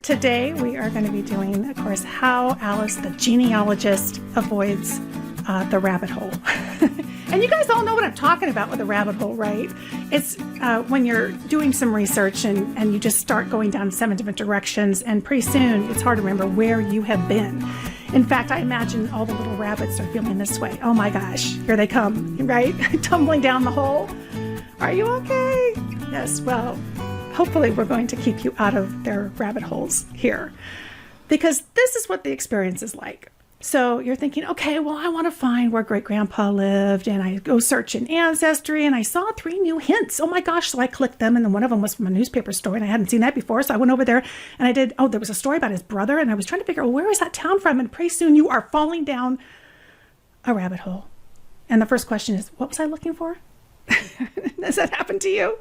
Today we are going to be doing, of course, how Alice the genealogist avoids the rabbit hole. And you guys all know what I'm talking about with a rabbit hole, right? It's when you're doing some research and you just start going down 7 different directions, and pretty soon it's hard to remember where you have been. In fact, I imagine all the little rabbits are feeling this way. Oh my gosh, here they come, right? Tumbling down the hole. Are you okay? Yes, well, hopefully we're going to keep you out of their rabbit holes here, because this is what the experience is like. So you're thinking, okay, well, I want to find where great-grandpa lived, and I go search in Ancestry, and I saw 3 new hints. Oh my gosh, so I clicked them, and then one of them was from a newspaper story, and I hadn't seen that before, so I went over there, and there was a story about his brother, and I was trying to figure out, well, where is that town from? And pretty soon you are falling down a rabbit hole. And the first question is, what was I looking for? Does that happen to you?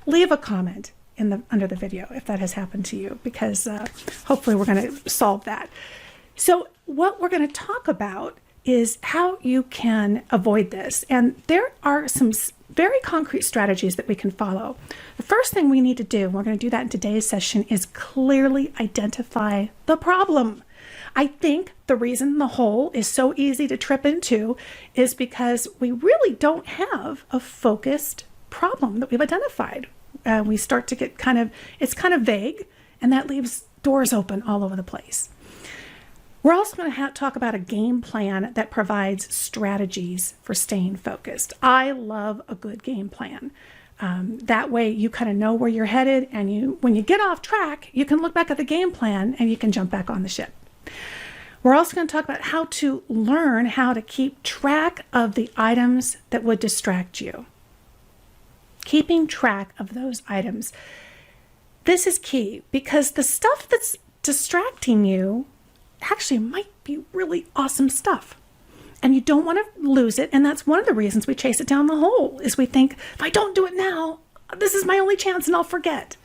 Leave a comment under the video if that has happened to you, because hopefully we're going to solve that. So what we're going to talk about is how you can avoid this. And there are some very concrete strategies that we can follow. The first thing we need to do, and we're going to do that in today's session, is clearly identify the problem. I think the reason the hole is so easy to trip into is because we really don't have a focused problem that we've identified. We start to get it's kind of vague, and that leaves doors open all over the place. We're also going to talk about a game plan that provides strategies for staying focused. I love a good game plan. That way you kind of know where you're headed, and when you get off track, you can look back at the game plan and you can jump back on the ship. We're also going to talk about how to learn how to keep track of the items that would distract you. Keeping track of those items. This is key, because the stuff that's distracting you actually might be really awesome stuff, and you don't want to lose it. And that's one of the reasons we chase it down the hole, is we think, if I don't do it now, this is my only chance and I'll forget.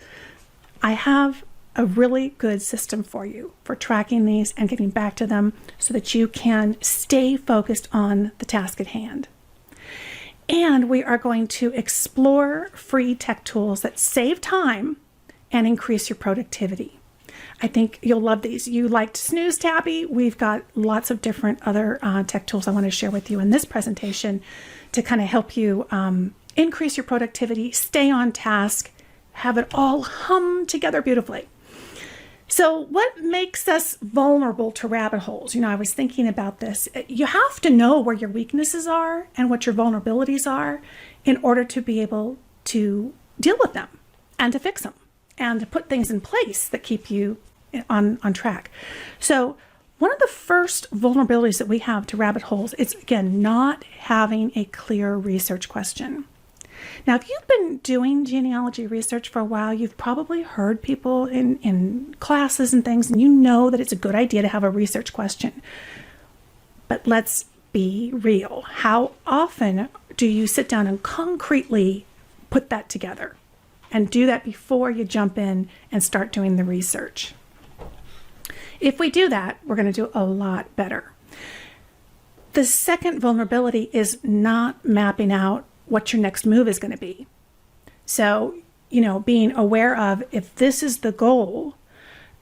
I have a really good system for you for tracking these and getting back to them so that you can stay focused on the task at hand. And we are going to explore free tech tools that save time and increase your productivity. I think you'll love these. You liked Snooze Tappy. We've got lots of different other tech tools I want to share with you in this presentation to kind of help you increase your productivity, stay on task, have it all hum together beautifully. So what makes us vulnerable to rabbit holes? I was thinking about this. You have to know where your weaknesses are and what your vulnerabilities are in order to be able to deal with them and to fix them and to put things in place that keep you on track. So one of the first vulnerabilities that we have to rabbit holes is, again, not having a clear research question. Now, if you've been doing genealogy research for a while, you've probably heard people in classes and things, and you know that it's a good idea to have a research question. But let's be real. How often do you sit down and concretely put that together and do that before you jump in and start doing the research? If we do that, we're going to do a lot better. The second vulnerability is not mapping out what your next move is going to be. So, being aware of, if this is the goal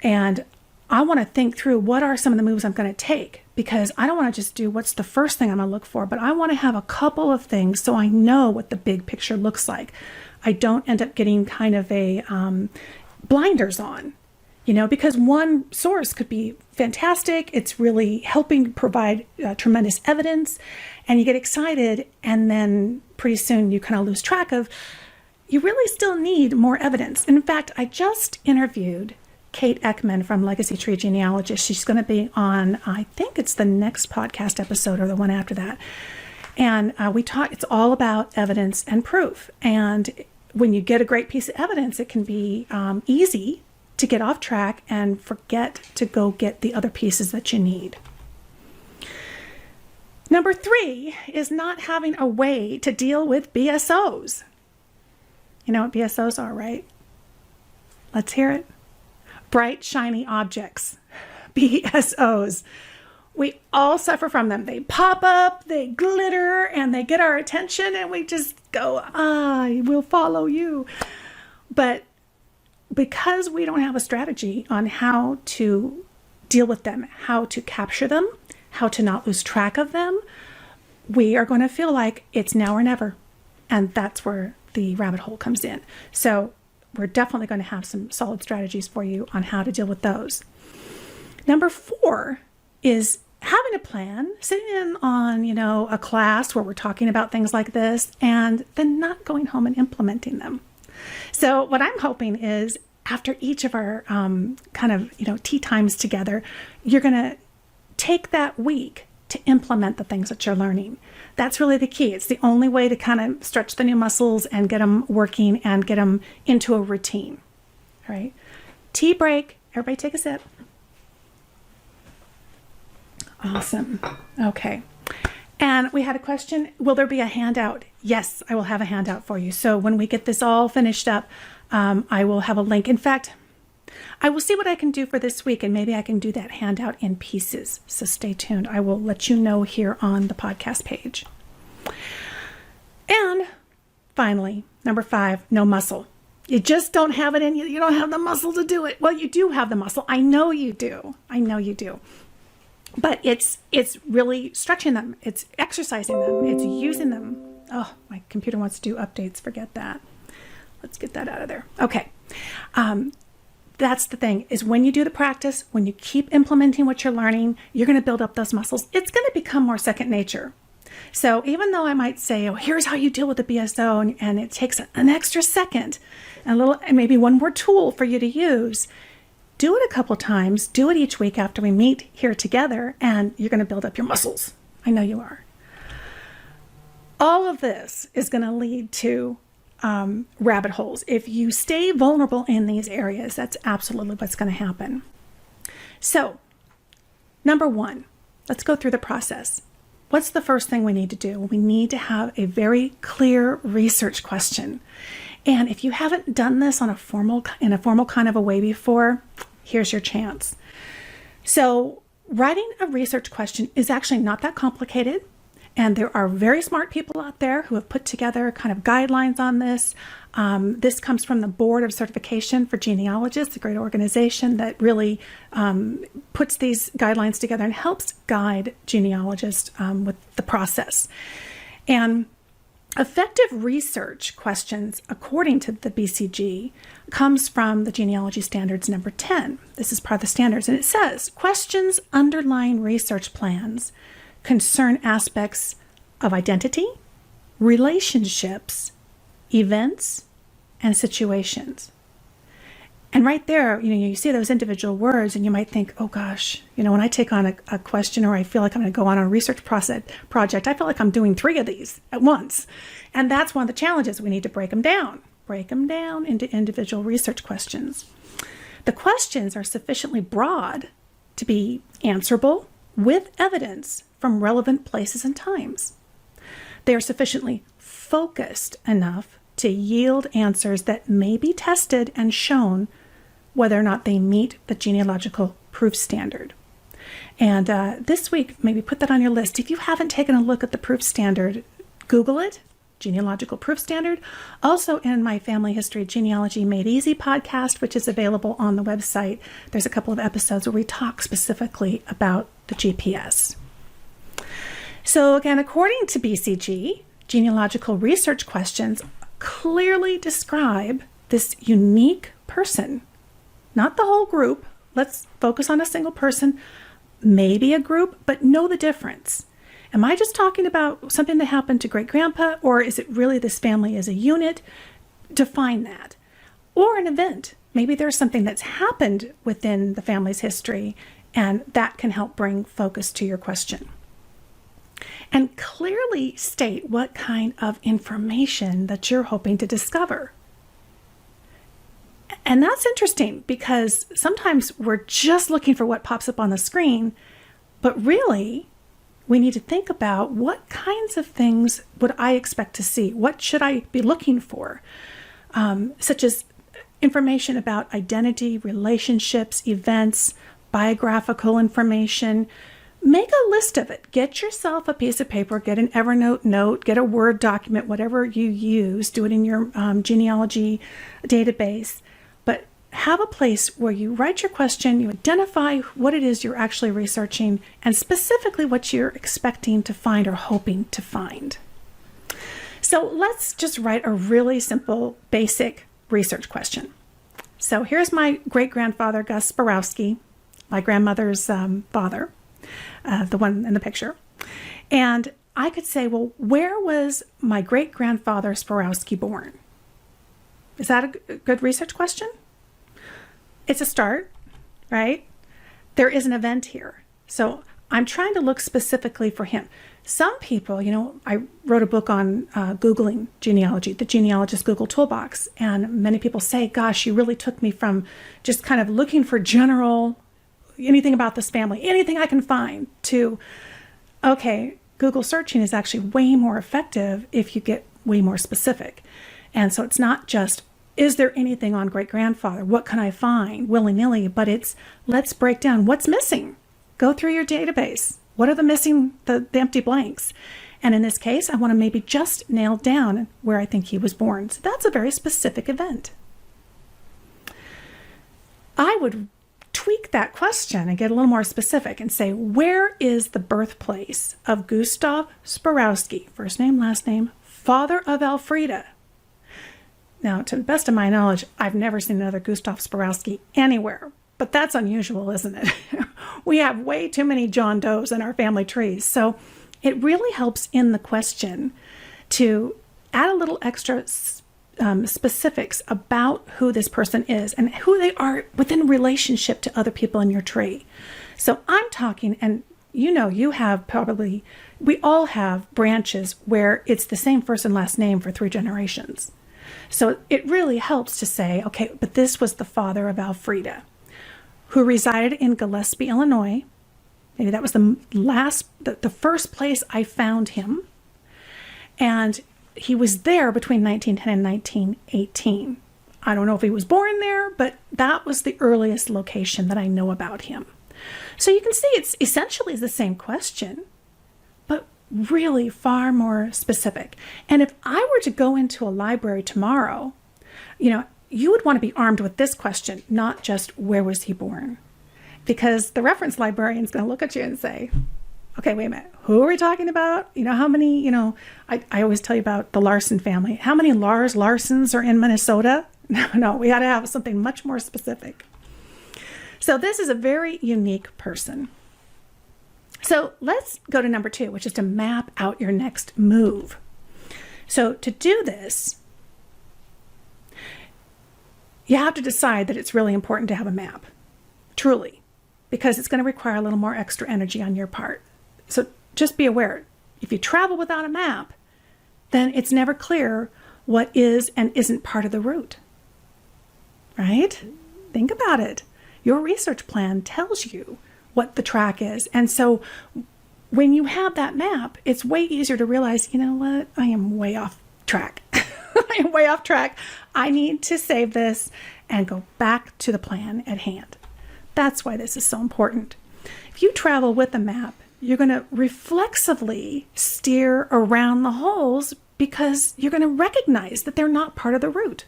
and I want to think through what are some of the moves I'm going to take, because I don't want to just do what's the first thing I'm going to look for, but I want to have a couple of things so I know what the big picture looks like. I don't end up getting kind of a blinders on, because one source could be fantastic. It's really helping provide tremendous evidence, and you get excited, and then pretty soon you kind of lose track of, you really still need more evidence. In fact, I just interviewed Kate Ekman from Legacy Tree Genealogist. She's going to be on, I think it's the next podcast episode or the one after that. And it's all about evidence and proof. And when you get a great piece of evidence, it can be easy to get off track and forget to go get the other pieces that you need. Number 3 is not having a way to deal with BSOs. You know what BSOs are, right? Let's hear it. Bright, shiny objects. BSOs. We all suffer from them. They pop up, they glitter, and they get our attention, and we just go, I will follow you. But because we don't have a strategy on how to deal with them, how to capture them, how to not lose track of them, we are going to feel like it's now or never. And that's where the rabbit hole comes in. So we're definitely going to have some solid strategies for you on how to deal with those. Number 4 is having a plan, sitting in on, a class where we're talking about things like this, and then not going home and implementing them. So what I'm hoping is after each of our tea times together, you're going to take that week to implement the things that you're learning. That's really the key. It's the only way to kind of stretch the new muscles and get them working and get them into a routine. All right. Tea break. Everybody take a sip. Awesome. Okay. And we had a question. Will there be a handout? Yes, I will have a handout for you. So when we get this all finished up, I will have a link. In fact, I will see what I can do for this week, and maybe I can do that handout in pieces. So stay tuned. I will let you know here on the podcast page. And finally, number 5, no muscle. You just don't have it in you. You don't have the muscle to do it. Well, you do have the muscle. I know you do. But it's really stretching them. It's exercising them. It's using them. Oh, my computer wants to do updates. Forget that. Let's get that out of there. Okay. That's the thing, is when you do the practice, when you keep implementing what you're learning, you're going to build up those muscles. It's going to become more second nature. So even though I might say, oh, here's how you deal with the BSO, and it takes an extra second, and maybe one more tool for you to use, do it a couple times, do it each week after we meet here together, and you're going to build up your muscles. I know you are. All of this is going to lead to rabbit holes. If you stay vulnerable in these areas, that's absolutely what's going to happen. So, number 1, let's go through the process. What's the first thing we need to do? We need to have a very clear research question. And if you haven't done this in a formal kind of a way before, here's your chance. So, writing a research question is actually not that complicated. And there are very smart people out there who have put together kind of guidelines on this. This comes from the Board of Certification for Genealogists, a great organization that really puts these guidelines together and helps guide genealogists with the process. And effective research questions, according to the BCG, comes from the Genealogy Standards number 10. This is part of the standards. And it says, questions underlying research plans concern aspects of identity, relationships, events, and situations. And right there, you see those individual words and you might think, oh gosh, when I take on a question or I feel like I'm going to go on a research project, I feel like I'm doing 3 of these at once. And that's one of the challenges. We need to break them down into individual research questions. The questions are sufficiently broad to be answerable with evidence from relevant places and times. They are sufficiently focused enough to yield answers that may be tested and shown whether or not they meet the genealogical proof standard. And this week, maybe put that on your list. If you haven't taken a look at the proof standard, Google it, genealogical proof standard. Also in my Family History Genealogy Made Easy podcast, which is available on the website, there's a couple of episodes where we talk specifically about the GPS. So again, according to BCG, genealogical research questions clearly describe this unique person, not the whole group. Let's focus on a single person, maybe a group, but know the difference. Am I just talking about something that happened to great-grandpa, or is it really this family as a unit? Define that. Or an event. Maybe there's something that's happened within the family's history, and that can help bring focus to your question. And clearly state what kind of information that you're hoping to discover. And that's interesting because sometimes we're just looking for what pops up on the screen, but really we need to think about what kinds of things would I expect to see? What should I be looking for? Such as information about identity, relationships, events, biographical information. Make a list of it. Get yourself a piece of paper, get an Evernote note, get a Word document, whatever you use. Do it in your genealogy database. But have a place where you write your question, you identify what it is you're actually researching, and specifically what you're expecting to find or hoping to find. So let's just write a really simple, basic research question. So here's my great-grandfather, Gus Borowski, my grandmother's father, the one in the picture. And I could say, well, where was my great-grandfather Sporowski born? Is that a good research question? It's a start, right? There is an event here. So I'm trying to look specifically for him. Some people, I wrote a book on Googling genealogy, the Genealogist Google Toolbox. And many people say, gosh, you really took me from just kind of looking for general, anything about this family, anything I can find, to, okay, Google searching is actually way more effective if you get way more specific. And so it's not just, is there anything on great-grandfather? What can I find willy-nilly? But it's, let's break down what's missing. Go through your database. What are the missing, the empty blanks? And in this case, I want to maybe just nail down where I think he was born. So that's a very specific event. I would tweak that question and get a little more specific and say, where is the birthplace of Gustav Sporowski, first name, last name, father of Elfrida? Now, to the best of my knowledge, I've never seen another Gustav Sporowski anywhere, but that's unusual, isn't it? We have way too many John Does in our family trees. So it really helps in the question to add a little extra specifics about who this person is and who they are within relationship to other people in your tree. So I'm talking, and you have probably, we all have branches where it's the same first and last name for 3 generations. So it really helps to say, okay, but this was the father of Elfrida, who resided in Gillespie, Illinois. Maybe that was the first place I found him. And he was there between 1910 and 1918. I don't know if he was born there, but that was the earliest location that I know about him. So you can see it's essentially the same question, but really far more specific. And if I were to go into a library tomorrow, you would want to be armed with this question, not just where was he born? Because the reference librarian is going to look at you and say, okay, wait a minute, who are we talking about? How many, I always tell you about the Larson family. How many Larsons are in Minnesota? No, we got to have something much more specific. So this is a very unique person. So let's go to number 2, which is to map out your next move. So to do this, you have to decide that it's really important to have a map, truly, because it's going to require a little more extra energy on your part. So just be aware, if you travel without a map, then it's never clear what is and isn't part of the route, right? Think about it. Your research plan tells you what the track is. And so when you have that map, it's way easier to realize, you know what, I am way off track. I am way off track. I need to save this and go back to the plan at hand. That's why this is so important. If you travel with a map, you're going to reflexively steer around the holes because you're going to recognize that they're not part of the route.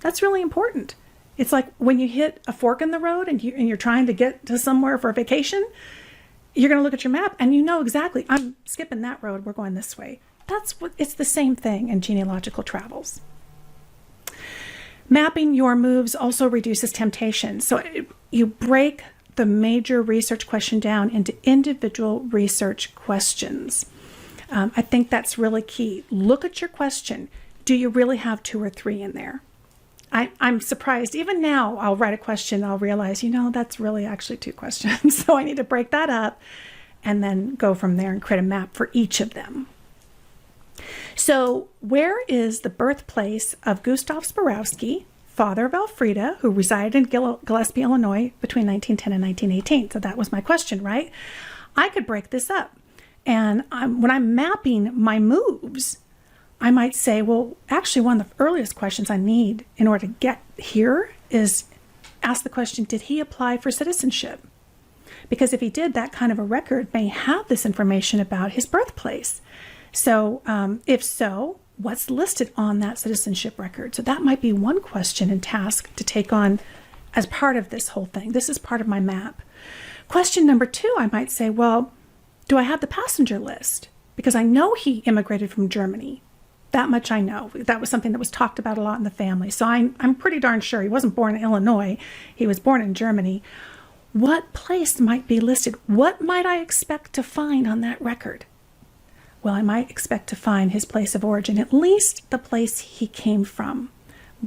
That's really important. It's like when you hit a fork in the road and you're trying to get to somewhere for a vacation, you're going to look at your map and you know exactly, I'm skipping that road, we're going this way. It's the same thing in genealogical travels. Mapping your moves also reduces temptation. So you break the major research question down into individual research questions. I think that's really key. Look at your question. Do you really have 2 or 3 in there? I'm surprised. Even now, I'll write a question, I'll realize, that's really actually 2 questions. So I need to break that up and then go from there and create a map for each of them. So where is the birthplace of Gustav Sporowski, father of Elfrida, who resided in Gillespie, Illinois between 1910 and 1918? So that was my question, right? I could break this up. And when I'm mapping my moves, I might say, well, actually one of the earliest questions I need in order to get here is ask the question, did he apply for citizenship? Because if he did, that kind of a record may have this information about his birthplace. So if so, what's listed on that citizenship record. So that might be one question and task to take on as part of this whole thing. This is part of my map. Question number 2, I might say, well, do I have the passenger list? Because I know he immigrated from Germany. That much I know. That was something that was talked about a lot in the family. So I'm pretty darn sure he wasn't born in Illinois. He was born in Germany. What place might be listed? What might I expect to find on that record? Well, I might expect to find his place of origin, at least the place he came from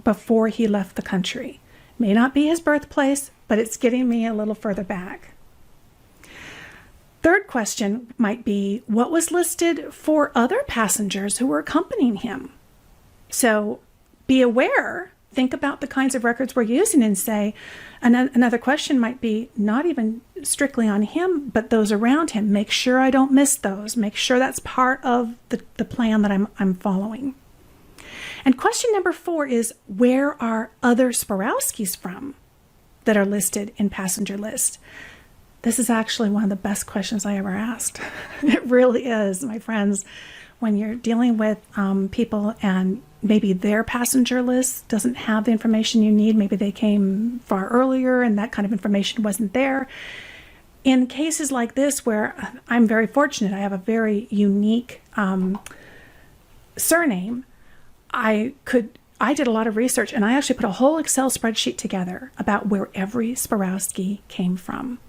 before he left the country. May not be his birthplace, but it's getting me a little further back. Third question might be, what was listed for other passengers who were accompanying him? So be aware, think about the kinds of records we're using and say, another question might be not even strictly on him, but those around him. Make sure I don't miss those. Make sure that's part of the plan that I'm following. And question number 4 is, where are other Sparowskis from that are listed in passenger list? This is actually one of the best questions I ever asked. It really is, my friends. When you're dealing with people and maybe their passenger list doesn't have the information you need, maybe they came far earlier and that kind of information wasn't there. In cases like this where I'm very fortunate, I have a very unique surname, I did a lot of research and I actually put a whole Excel spreadsheet together about where every Sparowski came from.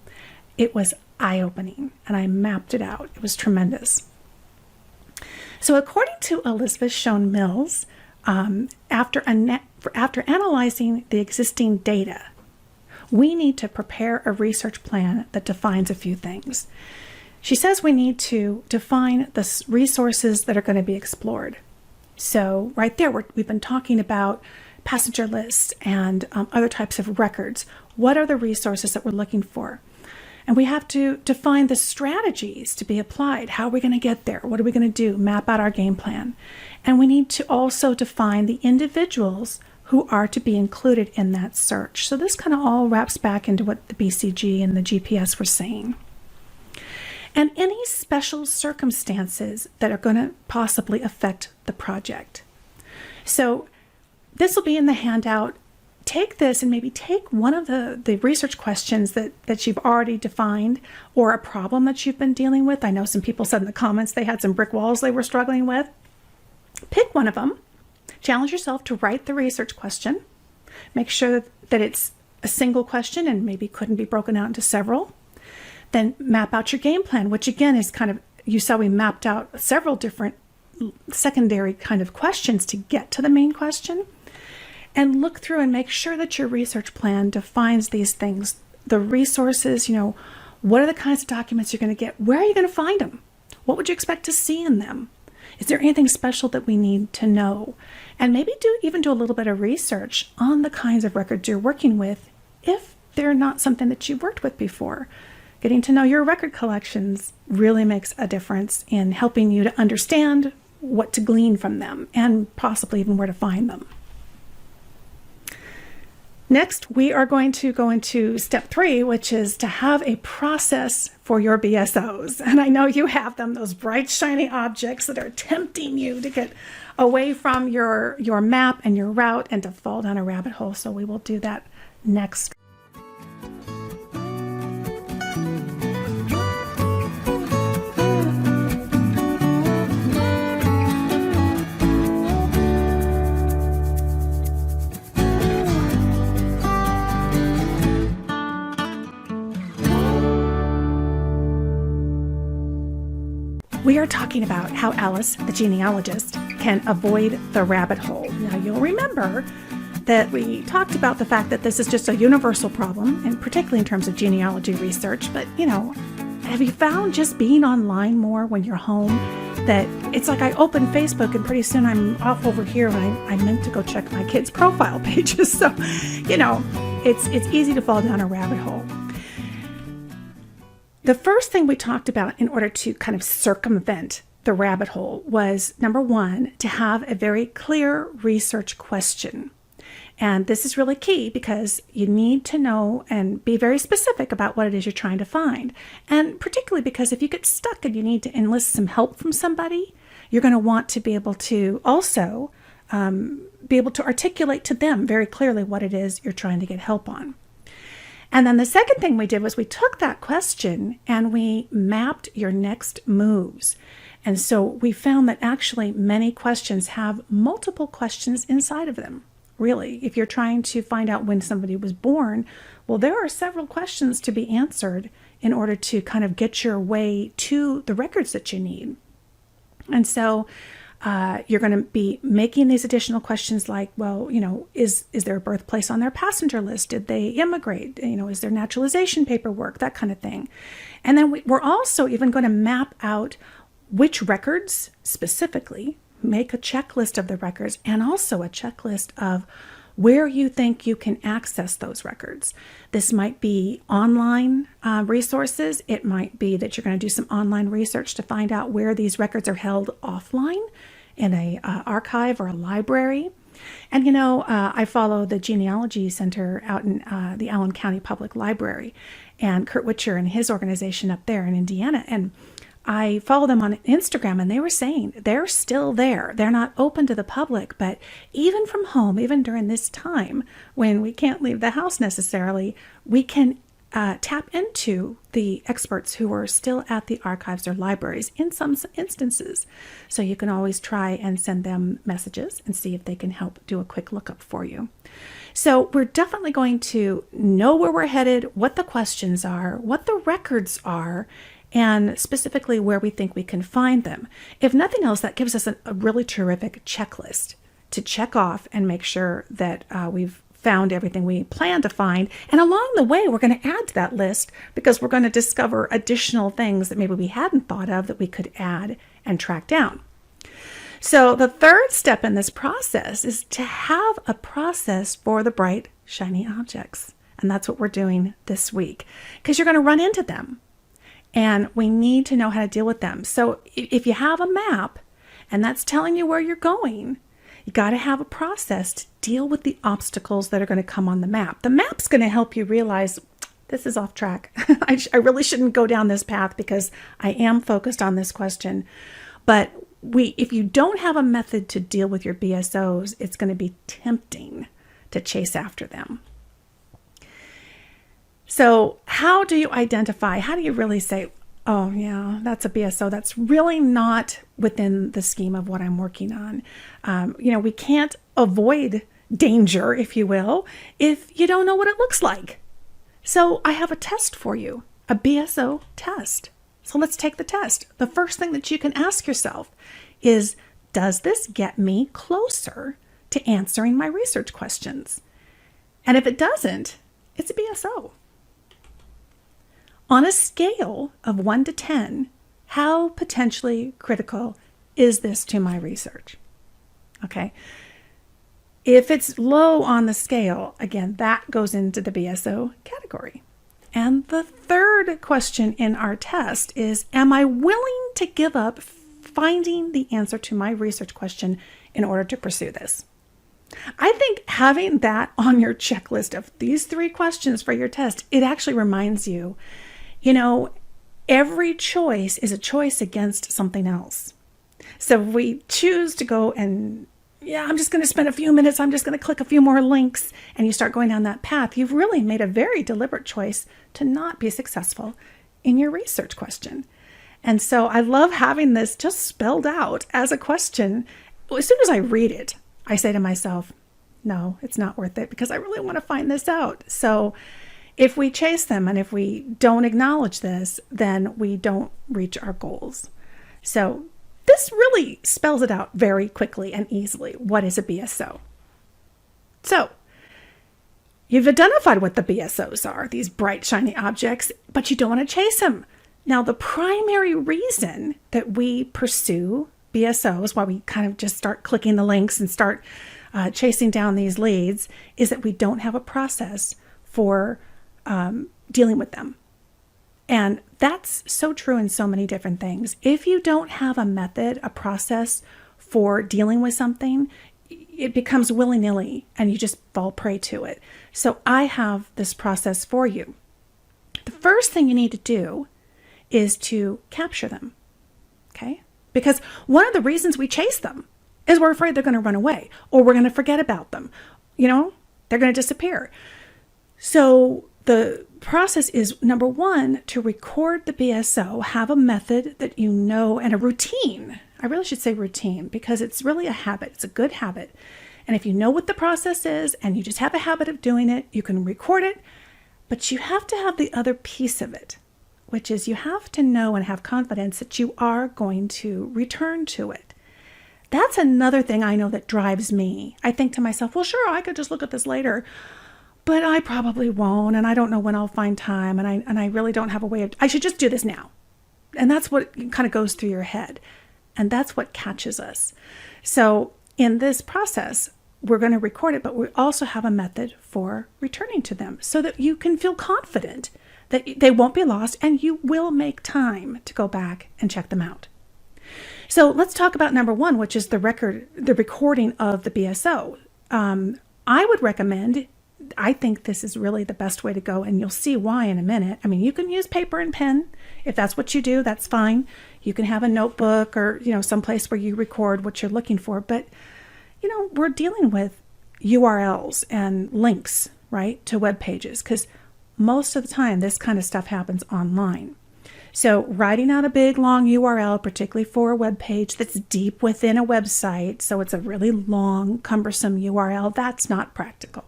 It was eye-opening, and I mapped it out. It was tremendous. So according to Elizabeth Schoen Mills, after analyzing the existing data, we need to prepare a research plan that defines a few things. She says we need to define the resources that are going to be explored. So right there, we've been talking about passenger lists and other types of records. What are the resources that we're looking for? And we have to define the strategies to be applied. How are we going to get there? What are we going to do? Map out our game plan. And we need to also define the individuals who are to be included in that search. So this kind of all wraps back into what the BCG and the GPS were saying. And any special circumstances that are going to possibly affect the project. So this will be in the handout. Take this and maybe take one of the research questions that you've already defined or a problem that you've been dealing with. I know some people said in the comments they had some brick walls they were struggling with. Pick one of them. Challenge yourself to write the research question. Make sure that it's a single question and maybe couldn't be broken out into several. Then map out your game plan, which again is kind of, you saw we mapped out several different secondary kind of questions to get to the main question. And look through and make sure that your research plan defines these things, the resources, what are the kinds of documents you're going to get? Where are you going to find them? What would you expect to see in them? Is there anything special that we need to know? And maybe even do a little bit of research on the kinds of records you're working with if they're not something that you've worked with before. Getting to know your record collections really makes a difference in helping you to understand what to glean from them and possibly even where to find them. Next, we are going to go into step 3, which is to have a process for your BSOs. And I know you have them, those bright, shiny objects that are tempting you to get away from your map and your route and to fall down a rabbit hole. So we will do that next. We are talking about how Alice, the genealogist, can avoid the rabbit hole. Now, you'll remember that we talked about the fact that this is just a universal problem, and particularly in terms of genealogy research. But, have you found just being online more when you're home that it's like I open Facebook and pretty soon I'm off over here and I meant to go check my kids' profile pages. So, it's easy to fall down a rabbit hole. The first thing we talked about in order to kind of circumvent the rabbit hole was, number 1, to have a very clear research question. And this is really key because you need to know and be very specific about what it is you're trying to find. And particularly because if you get stuck and you need to enlist some help from somebody, you're going to want to be able to also be able to articulate to them very clearly what it is you're trying to get help on. And then the second thing we did was we took that question and we mapped your next moves. And so we found that actually many questions have multiple questions inside of them. Really, if you're trying to find out when somebody was born, well, there are several questions to be answered in order to kind of get your way to the records that you need. And so you're going to be making these additional questions like, well, is there a birthplace on their passenger list? Did they immigrate? Is there naturalization paperwork? That kind of thing. And then we're also even going to map out which records specifically, make a checklist of the records, and also a checklist of where you think you can access those records. This might be online resources. It might be that you're going to do some online research to find out where these records are held offline in a archive or a library. And I follow the Genealogy Center out in the Allen County Public Library, and Kurt Witcher and his organization up there in Indiana. And I follow them on Instagram, and they were saying they're still there. They're not open to the public, but even from home, even during this time when we can't leave the house necessarily, we can tap into the experts who are still at the archives or libraries in some instances. So you can always try and send them messages and see if they can help do a quick lookup for you. So we're definitely going to know where we're headed, what the questions are, what the records are, and specifically where we think we can find them. If nothing else, that gives us a really terrific checklist to check off and make sure that we've found everything we plan to find. And along the way, we're going to add to that list because we're going to discover additional things that maybe we hadn't thought of that we could add and track down. So the third step in this process is to have a process for the bright, shiny objects. And that's what we're doing this week, because you're going to run into them. And we need to know how to deal with them. So if you have a map and that's telling you where you're going, you got to have a process to deal with the obstacles that are going to come on the map. The map's going to help you realize this is off track. I really shouldn't go down this path because I am focused on this question. But if you don't have a method to deal with your BSOs, it's going to be tempting to chase after them. So how do you identify, how do you really say, oh yeah, that's a BSO. That's really not within the scheme of what I'm working on. We can't avoid danger, if you will, if you don't know what it looks like. So I have a test for you, a BSO test. So let's take the test. The first thing that you can ask yourself is, does this get me closer to answering my research questions? And if it doesn't, it's a BSO. On a scale of 1 to 10, how potentially critical is this to my research? Okay. If it's low on the scale, again, that goes into the BSO category. And the third question in our test is, am I willing to give up finding the answer to my research question in order to pursue this? I think having that on your checklist of these 3 questions for your test, it actually reminds you, every choice is a choice against something else. So if we choose to go and, I'm just going to spend a few minutes, I'm just going to click a few more links, and you start going down that path, you've really made a very deliberate choice to not be successful in your research question. And so I love having this just spelled out as a question. As soon as I read it, I say to myself, no, it's not worth it because I really want to find this out. So if we chase them and if we don't acknowledge this, then we don't reach our goals. So this really spells it out very quickly and easily. What is a BSO? So you've identified what the BSOs are, these bright, shiny objects, but you don't want to chase them. Now, the primary reason that we pursue BSOs, why we kind of just start clicking the links and start chasing down these leads, is that we don't have a process for dealing with them. And that's so true in so many different things. If you don't have a method, a process for dealing with something, it becomes willy-nilly and you just fall prey to it. So I have this process for you. The first thing you need to do is to capture them. Okay? Because one of the reasons we chase them is we're afraid they're going to run away or we're going to forget about them. They're going to disappear. So the process is, number one, to record the BSO, have a method that you know and a routine. I really should say routine because it's really a habit. It's a good habit. And if you know what the process is and you just have a habit of doing it, you can record it. But you have to have the other piece of it, which is you have to know and have confidence that you are going to return to it. That's another thing I know that drives me. I think to myself, well, sure, I could just look at this later, but I probably won't, and I don't know when I'll find time, and I really don't have a way of, I should just do this now. And that's what kind of goes through your head, and that's what catches us. So in this process, we're going to record it, but we also have a method for returning to them so that you can feel confident that they won't be lost and you will make time to go back and check them out. So let's talk about number one, which is the recording of the BSO. I would recommend, I think this is really the best way to go, and you'll see why in a minute. I mean, you can use paper and pen. If that's what you do, that's fine. You can have a notebook or, someplace where you record what you're looking for. But, we're dealing with URLs and links, right, to web pages, because most of the time this kind of stuff happens online. So writing out a big long URL, particularly for a web page that's deep within a website, so it's a really long, cumbersome URL, that's not practical.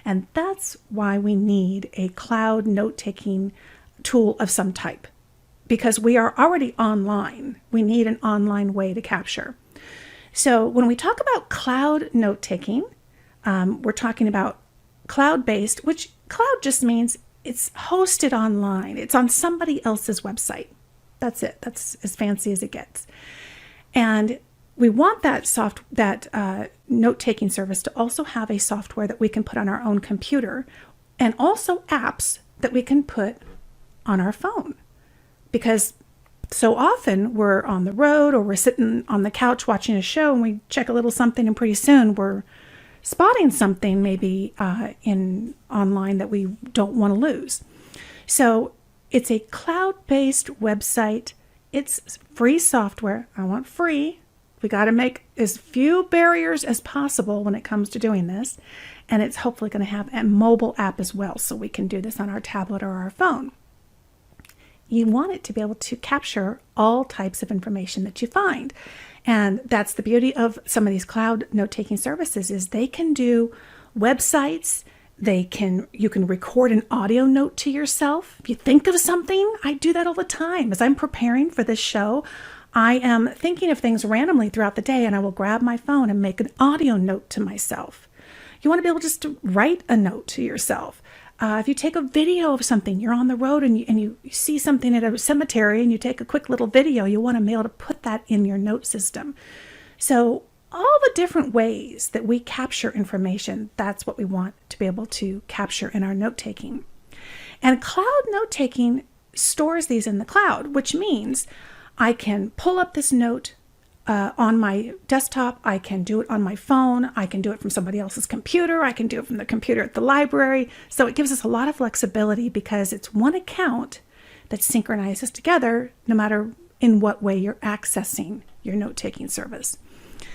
And that's why we need a cloud note-taking tool of some type, because we are already online. We need an online way to capture. So when we talk about cloud note-taking, we're talking about cloud-based, which cloud just means it's hosted online. It's on somebody else's website. That's it. That's as fancy as it gets. And we want that note-taking service to also have a software that we can put on our own computer, and also apps that we can put on our phone. Because so often we're on the road or we're sitting on the couch watching a show and we check a little something, and pretty soon we're spotting something maybe in online that we don't want to lose. So it's a cloud-based website. It's free software. I want free. We got to make as few barriers as possible when it comes to doing this. And it's hopefully going to have a mobile app as well, so we can do this on our tablet or our phone. You want it to be able to capture all types of information that you find. And that's the beauty of some of these cloud note-taking services, is they can do websites. You can record an audio note to yourself. If you think of something, I do that all the time. As I'm preparing for this show, I am thinking of things randomly throughout the day, and I will grab my phone and make an audio note to myself. You want to be able just to write a note to yourself. If you take a video of something, you're on the road and you see something at a cemetery and you take a quick little video, you want to be able to put that in your note system. So all the different ways that we capture information, that's what we want to be able to capture in our note-taking. And cloud note-taking stores these in the cloud, which means I can pull up this note on my desktop. I can do it on my phone. I can do it from somebody else's computer. I can do it from the computer at the library. So it gives us a lot of flexibility because it's one account that synchronizes together no matter in what way you're accessing your note-taking service.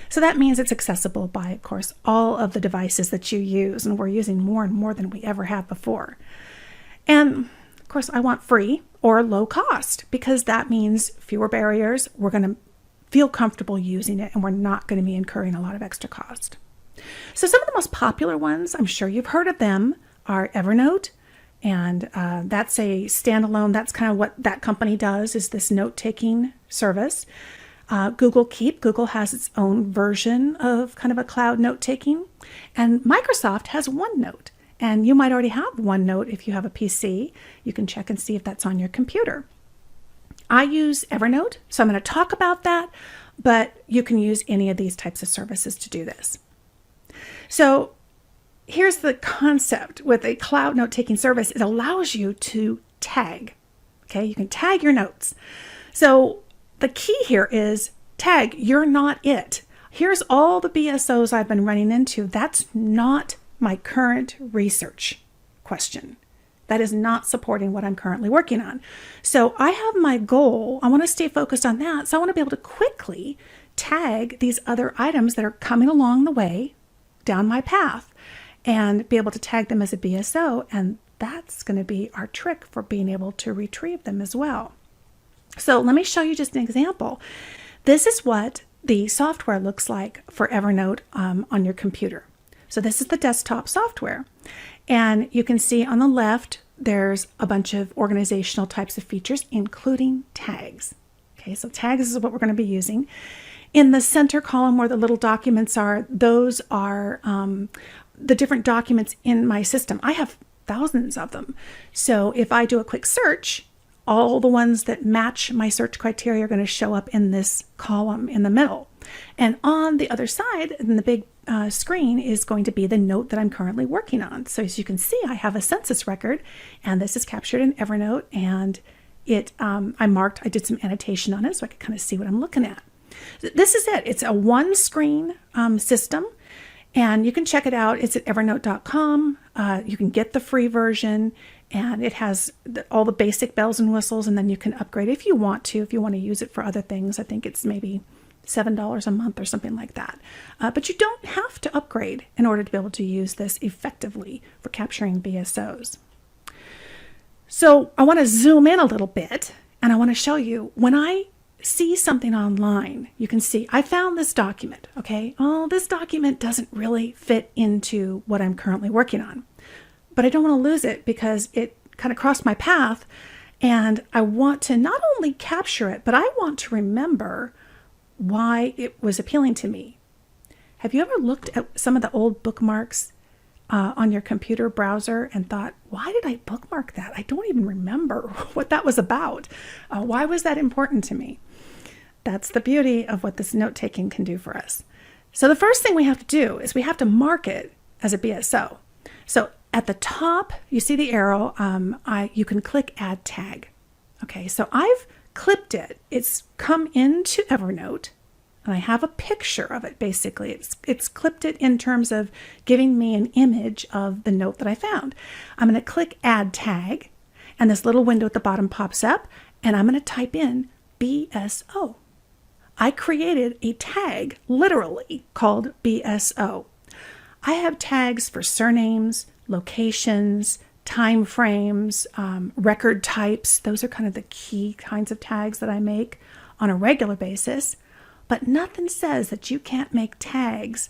So that means it's accessible by, of course, all of the devices that you use, and we're using more and more than we ever have before. And of course, I want free or low cost, because that means fewer barriers. We're going to feel comfortable using it, and we're not going to be incurring a lot of extra cost. So some of the most popular ones, I'm sure you've heard of them, are Evernote, and that's a standalone. That's kind of what that company does, is this note-taking service. Google Keep. Google has its own version of kind of a cloud note-taking, and Microsoft has OneNote. And you might already have OneNote if you have a PC. You can check and see if that's on your computer. I use Evernote, so I'm going to talk about that, but you can use any of these types of services to do this. So here's the concept with a cloud note-taking service. It allows you to tag. Okay, you can tag your notes. So the key here is tag, you're not it. Here's all the BSOs I've been running into. That's not my current research question. that is not supporting what I'm currently working on. So I have my goal. I want to stay focused on that. So I want to be able to quickly tag these other items that are coming along the way down my path and be able to tag them as a BSO. And that's going to be our trick for being able to retrieve them as well. So let me show you just an example. This is what the software looks like for Evernote on your computer. So this is the desktop software. And you can see on the left, there's a bunch of organizational types of features, including tags. Okay, so tags is what we're going to be using. In the center column where the little documents are, those are the different documents in my system. I have thousands of them. So if I do a quick search, all the ones that match my search criteria are going to show up in this column in the middle. And on the other side, in the big screen, is going to be the note that I'm currently working on. So as you can see, I have a census record, and this is captured in Evernote, and I did some annotation on it so I could kind of see what I'm looking at. This is it. It's a one-screen system, and you can check it out. It's at evernote.com. You can get the free version, and it has all the basic bells and whistles, and then you can upgrade if you want to use it for other things. I think it's maybe $7 a month or something like that. But you don't have to upgrade in order to be able to use this effectively for capturing BSOs. So I want to zoom in a little bit, and I want to show you when I see something online. You can see I found this document. Okay, oh, this document doesn't really fit into what I'm currently working on, but I don't want to lose it because it kind of crossed my path, and I want to not only capture it, but I want to remember why it was appealing to me. Have you ever looked at some of the old bookmarks on your computer browser and thought, why did I bookmark that? I don't even remember what that was about. Why was that important to me? That's the beauty of what this note-taking can do for us. So the first thing we have to do is we have to mark it as a BSO. So at the top, you see the arrow, you can click Add Tag. Okay, so I've clipped it. It's come into Evernote, and I have a picture of it, basically. It's clipped it in terms of giving me an image of the note that I found. I'm going to click Add Tag, and this little window at the bottom pops up, and I'm going to type in BSO. I created a tag, literally, called BSO. I have tags for surnames, locations, time frames, record types. Those are kind of the key kinds of tags that I make on a regular basis. But nothing says that you can't make tags,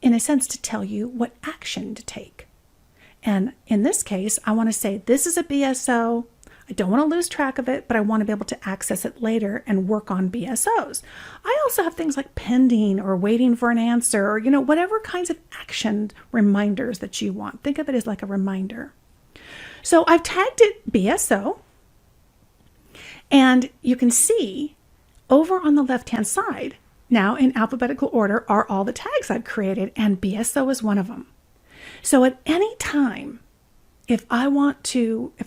in a sense, to tell you what action to take. And in this case, I want to say this is a BSO. I don't want to lose track of it, but I want to be able to access it later and work on BSOs. I also have things like pending or waiting for an answer, or whatever kinds of action reminders that you want. Think of it as like a reminder. So I've tagged it BSO, and you can see over on the left-hand side, now in alphabetical order, are all the tags I've created, and BSO is one of them. So at any time, if I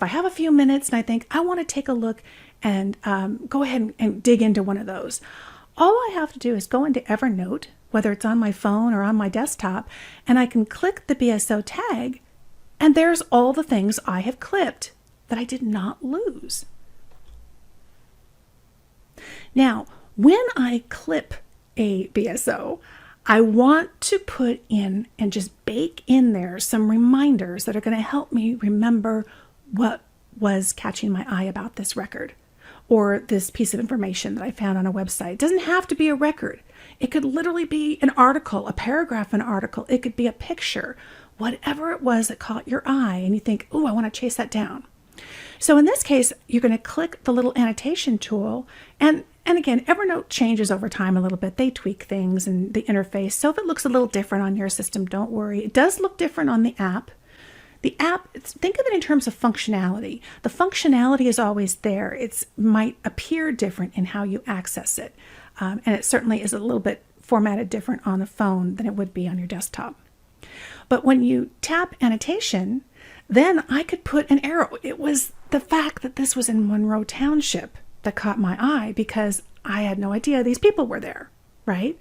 have a few minutes and I think I want to take a look and go ahead and dig into one of those, all I have to do is go into Evernote, whether it's on my phone or on my desktop, and I can click the BSO tag, and there's all the things I have clipped that I did not lose. Now, when I clip a BSO, I want to put in and just bake in there some reminders that are going to help me remember what was catching my eye about this record or this piece of information that I found on a website. It doesn't have to be a record. It could literally be an article, a paragraph in an article. It could be a picture, whatever it was that caught your eye and you think, oh, I want to chase that down. So in this case, you're going to click the little annotation tool, and again, Evernote changes over time a little bit. They tweak things and the interface. So if it looks a little different on your system, don't worry. It does look different on the app. The app, think of it in terms of functionality. The functionality is always there. It might appear different in how you access it. And it certainly is a little bit formatted different on a phone than it would be on your desktop. But when you tap annotation, then I could put an arrow. It was the fact that this was in Monroe Township that caught my eye because I had no idea these people were there, right?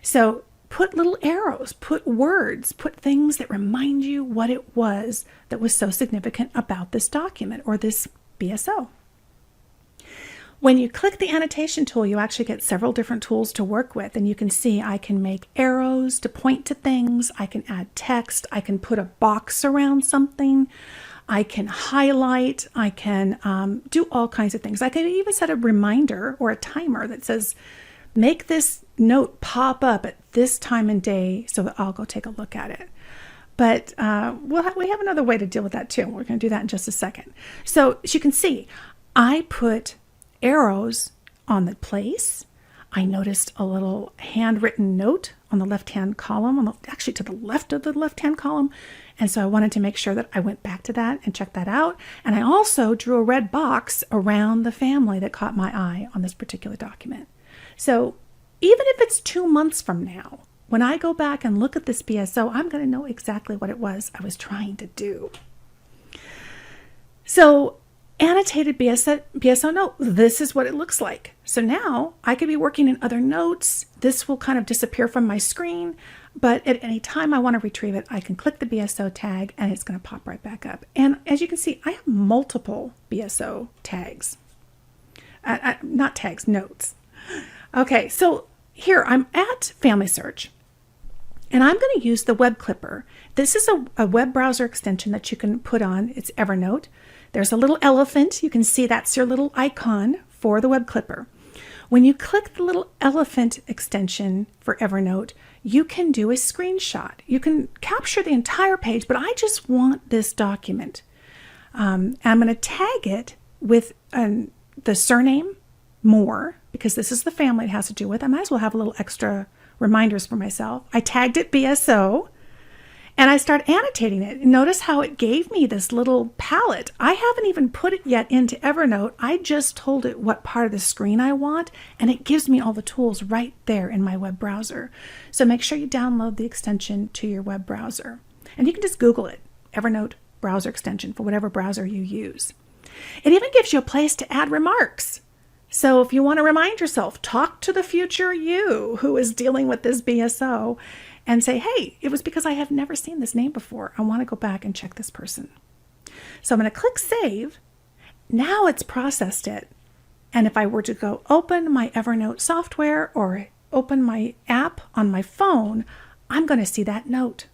So put little arrows, put words, put things that remind you what it was that was so significant about this document or this BSO. When you click the annotation tool, you actually get several different tools to work with, and you can see I can make arrows to point to things, I can add text, I can put a box around something, I can highlight, I can do all kinds of things. I can even set a reminder or a timer that says, make this note pop up at this time and day so that I'll go take a look at it. But we have another way to deal with that too. We're going to do that in just a second. So as you can see, I put arrows on the place. I noticed a little handwritten note on the left-hand column, actually to the left of the left-hand column. And so I wanted to make sure that I went back to that and checked that out. And I also drew a red box around the family that caught my eye on this particular document. So even if it's 2 months from now, when I go back and look at this BSO, I'm going to know exactly what it was I was trying to do. So annotated BSO note, this is what it looks like. So now I could be working in other notes. This will kind of disappear from my screen, but at any time I want to retrieve it, I can click the BSO tag and it's going to pop right back up. And as you can see, I have multiple BSO tags. Not tags, notes. Okay, so here I'm at Family Search, and I'm going to use the web clipper. This is a web browser extension that you can put on. It's Evernote. There's a little elephant. You can see that's your little icon for the web clipper. When you click the little elephant extension for Evernote, you can do a screenshot. You can capture the entire page, but I just want this document. I'm going to tag it with the surname, More, because this is the family it has to do with. I might as well have a little extra reminders for myself. I tagged it BSO. And I start annotating it. Notice how it gave me this little palette. I haven't even put it yet into Evernote. I just told it what part of the screen I want, and it gives me all the tools right there in my web browser. So make sure you download the extension to your web browser. And you can just Google it, Evernote browser extension, for whatever browser you use. It even gives you a place to add remarks. So if you want to remind yourself, talk to the future you who is dealing with this BSO, and say, hey, it was because I have never seen this name before. I want to go back and check this person. So I'm going to click Save. Now it's processed it. And if I were to go open my Evernote software or open my app on my phone, I'm going to see that note.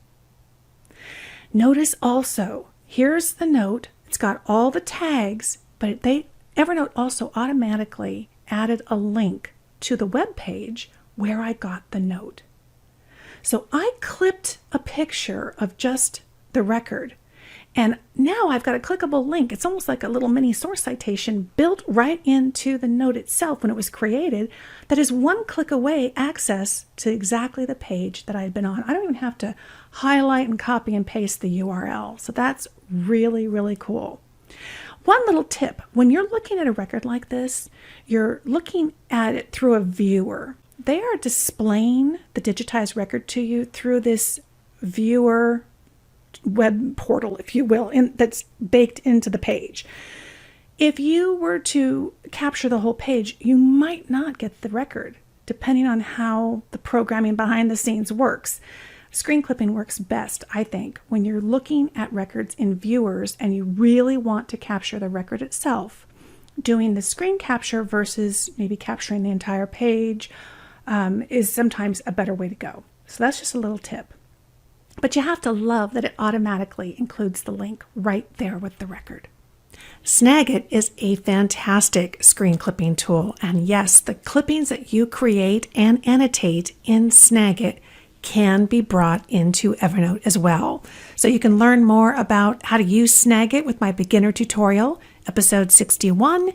Notice also, here's the note. It's got all the tags, but Evernote also automatically added a link to the web page where I got the note. So I clipped a picture of just the record, and now I've got a clickable link. It's almost like a little mini source citation built right into the note itself when it was created, that is one click away access to exactly the page that I've been on. I don't even have to highlight and copy and paste the URL. So that's really, really cool. One little tip, when you're looking at a record like this, you're looking at it through a viewer. They are displaying the digitized record to you through this viewer web portal, if you will, that's baked into the page. If you were to capture the whole page, you might not get the record, depending on how the programming behind the scenes works. Screen clipping works best, I think, when you're looking at records in viewers and you really want to capture the record itself. Doing the screen capture versus maybe capturing the entire page is sometimes a better way to go. So that's just a little tip. But you have to love that it automatically includes the link right there with the record. Snagit is a fantastic screen clipping tool. And yes, the clippings that you create and annotate in Snagit can be brought into Evernote as well. So you can learn more about how to use Snagit with my beginner tutorial, episode 61,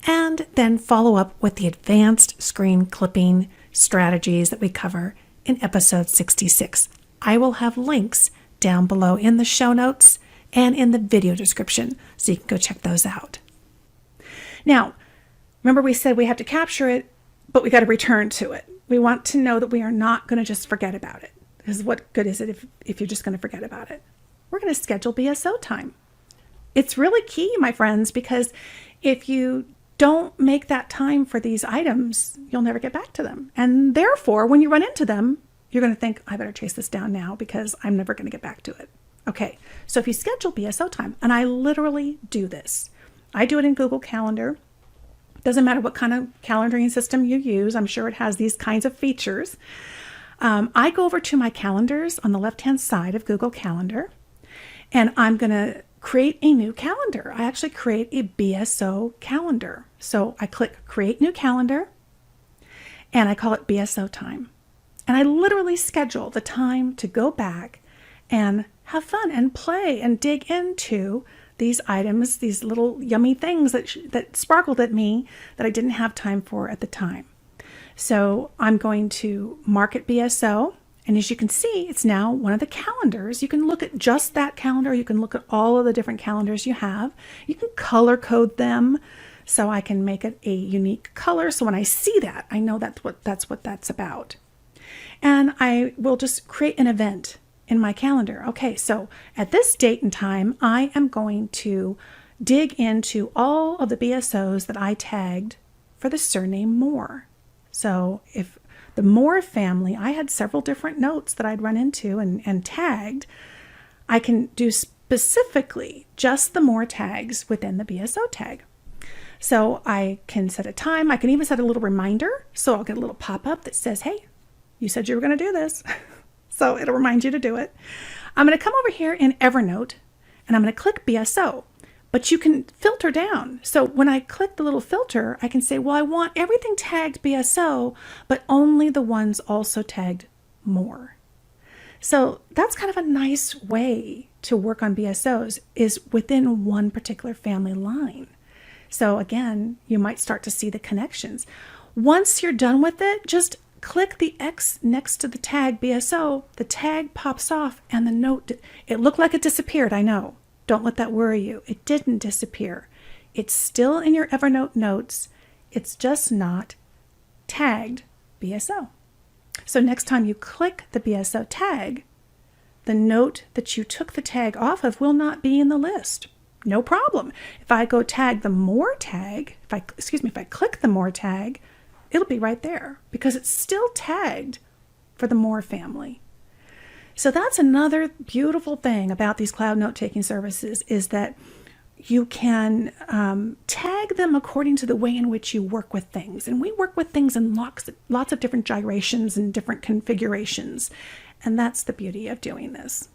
and then follow up with the advanced screen clipping strategies that we cover in episode 66. I will have links down below in the show notes and in the video description, so you can go check those out. Now, remember we said we have to capture it, but we got to return to it. We want to know that we are not going to just forget about it. Because what good is it if you're just going to forget about it? We're going to schedule BSO time. It's really key, my friends, because if you don't make that time for these items, you'll never get back to them. And therefore, when you run into them, you're going to think, I better chase this down now because I'm never going to get back to it. Okay, so if you schedule BSO time, and I literally do this, I do it in Google Calendar. Doesn't matter what kind of calendaring system you use. I'm sure it has these kinds of features. I go over to my calendars on the left-hand side of Google Calendar, and I'm going to create a new calendar. I actually create a BSO calendar. So I click Create New Calendar, and I call it BSO time. And I literally schedule the time to go back and have fun and play and dig into these items, these little yummy things that sparkled at me that I didn't have time for at the time. So I'm going to mark it BSO. And as you can see, it's now one of the calendars. You can look at just that calendar. You can look at all of the different calendars you have. You can color code them so I can make it a unique color. So when I see that, I know that's what that's about. And I will just create an event in my calendar. Okay, so at this date and time, I am going to dig into all of the BSOs that I tagged for the surname Moore. So if the Moore family, I had several different notes that I'd run into and tagged. I can do specifically just the Moore tags within the BSO tag. So I can set a time. I can even set a little reminder. So I'll get a little pop-up that says, hey, you said you were going to do this. So it'll remind you to do it. I'm going to come over here in Evernote and I'm going to click BSO, but you can filter down. So when I click the little filter, I can say, well, I want everything tagged BSO, but only the ones also tagged Moore. So that's kind of a nice way to work on BSOs, is within one particular family line. So again, you might start to see the connections. Once you're done with it, just click the X next to the tag BSO, the tag pops off and the note, it looked like it disappeared, I know. Don't let that worry you. It didn't disappear. It's still in your Evernote notes. It's just not tagged BSO. So next time you click the BSO tag, the note that you took the tag off of will not be in the list. No problem. If I go tag the More tag, if I click the More tag, it'll be right there because it's still tagged for the Moore family. So that's another beautiful thing about these cloud note-taking services, is that you can tag them according to the way in which you work with things. And we work with things in lots of different gyrations and different configurations. And that's the beauty of doing this.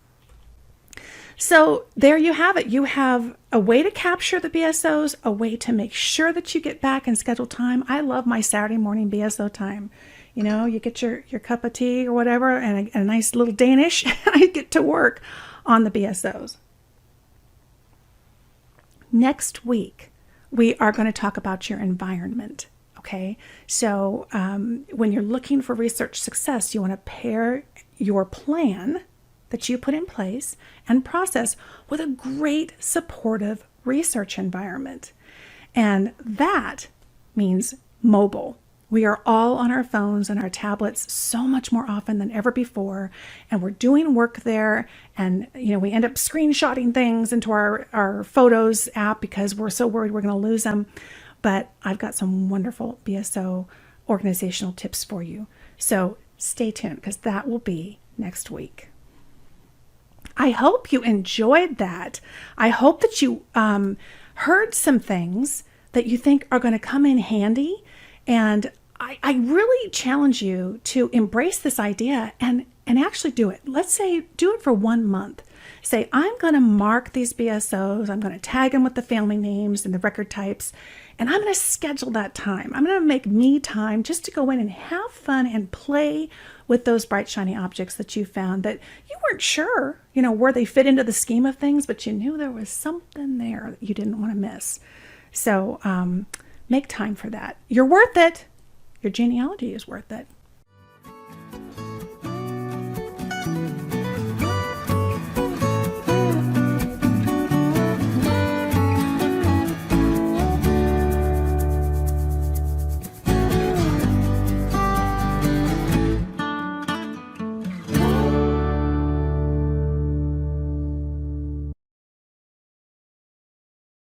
So there you have it. You have a way to capture the BSOs, a way to make sure that you get back and schedule time. I love my Saturday morning BSO time. You know, you get your cup of tea or whatever and a nice little Danish. I get to work on the BSOs. Next week, we are going to talk about your environment. Okay, so when you're looking for research success, you want to pair your plan that you put in place and process with a great supportive research environment. And that means mobile. We are all on our phones and our tablets so much more often than ever before, and we're doing work there, and we end up screenshotting things into our Photos app because we're so worried we're going to lose them. But I've got some wonderful BSO organizational tips for you. So stay tuned because that will be next week. I hope you enjoyed that. I hope that you heard some things that you think are going to come in handy. And I really challenge you to embrace this idea and actually do it. Let's say do it for 1 month. Say, I'm going to mark these BSOs. I'm going to tag them with the family names and the record types. And I'm going to schedule that time. I'm going to make me time just to go in and have fun and play with those bright, shiny objects that you found that you weren't sure, where they fit into the scheme of things, but you knew there was something there that you didn't want to miss. So make time for that. You're worth it. Your genealogy is worth it.